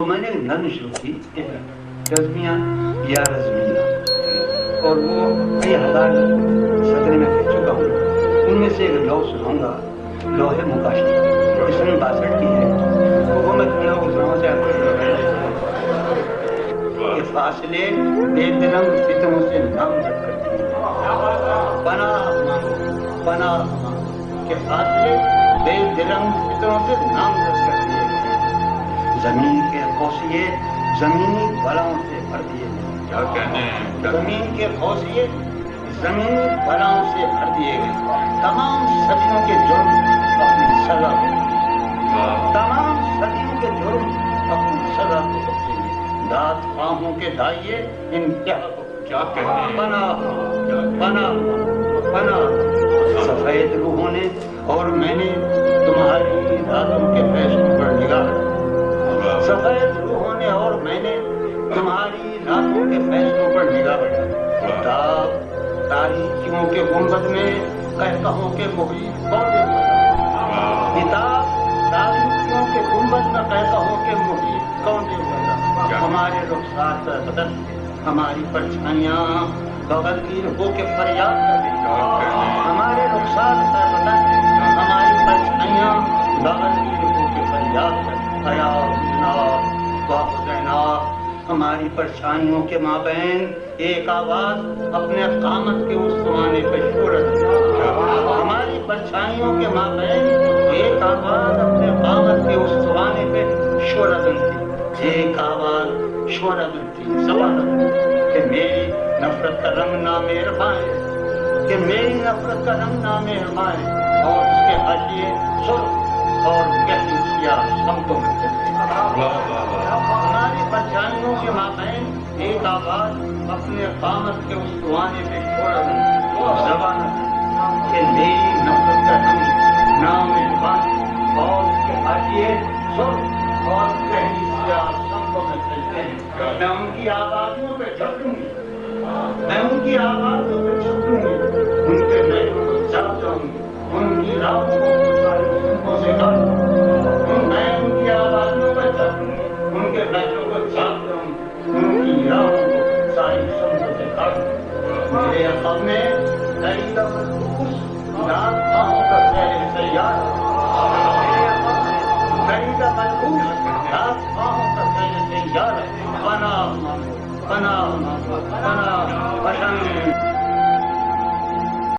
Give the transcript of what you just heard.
میں نے نظم شروع کی رزمیاں یا رزمیاں، اور وہ کئی ہزار سطریں میں کہہ چکا ہوں. ان میں سے ایک لوح سناؤں گا، لوح مکاشفہ، اس سن 62 کی ہے. وہ میں تم لوگوں کو سناؤں کہ فاصلے بے درنگ فتنوں سے نامزد کرتی ہیں. پناہ مانگو، پناہ مانگو کہ فاصلے بے درنگ فتنوں سے نامزد کرتی ہے. زمین کے قوسیے زمینی بلاؤں سے بھر دیے گئے. کیا کہنے ہیں؟ زمین کے قوسیے زمینی بلاؤں سے بھر دیے گئے. تمام صدیوں کے جرم اپنی سزا کو، تمام صدیوں کے جرم اپنی سزا کو بخشیں گے. داد خواہوں کے دائیے انتہا کو. کیا کہنے ہیں؟ پناہ پناہ پناہ. سفید روحوں نے اور میں نے تمہاری راتوں کے فیصلوں پر نگاہ رکھی. سفید روحوں نے اور میں نے تمہاری راتوں کے فیصلوں پر نگاہ رکھی. تاریکیوں کے گنبد میں قہقہوں کے محیط کون دیکھا؟ کتاب تاریکیوں کے گنبد میں قہقہوں کے محیط کون دیکھا؟ ہمارے رخسار پر بدن، ہماری پرچھائیاں بغل گیر ہو کے فریاد کریں. ہمارے رخسار پر بدن، ہماری پرچھائیاں بغل گیر ہو کے فریاد کریں. حیا حسنا و حسینا، ہماری پرچھائیوں کے مابین ایک آواز اپنے قامت کے اس زمانے پہ شہرت. ہماری پرچھائیوں کے مابین ایک آواز اپنے قامت کے اس زمانے پہ شہرت تھی. ایک آواز شہرت تھی، زبان کہ میری نفرت کا رنگ نامہرباں ہے، کہ میری نفرت کا رنگ نامہرباں ہے، اور اس کے حاشیے سرخ اور گہری سیاہ سمتوں میں چلتے ہیں. ہماری پرچھائیوں کے مابین ایک آواز اپنے قامت کے اس زمانے پہ شہرت زبان کہ میری نفرت کا رنگ نامہرباں ہے، اور اس کے حاشیے سرخ اور گہری سیاہ سمتوں میں چلتے ہیں. میں ان کی آوازوں پہ چھپوں گی، میں ان کی آوازوں پہ چھپوں گی، ان کے محلوں کو چاپ جاؤں گی، ان کی راہوں کو ساری سمتوں سے کاٹوں گی. میں ان کی آوازوں پہ چھپوں گی، ان کے محلوں کو چاپ جاؤں گی، ان کی راہوں کو ساری سمتوں سے کاٹوں گی. میرے عقب میں دریدہ ملبوس ناد خواہوں کا سہر سیار ہے. دریدہ ملبوس ناد خواہوں کا سہر سیار ہے. پناہ مانگو، پناہ مانگو، پناہ پسند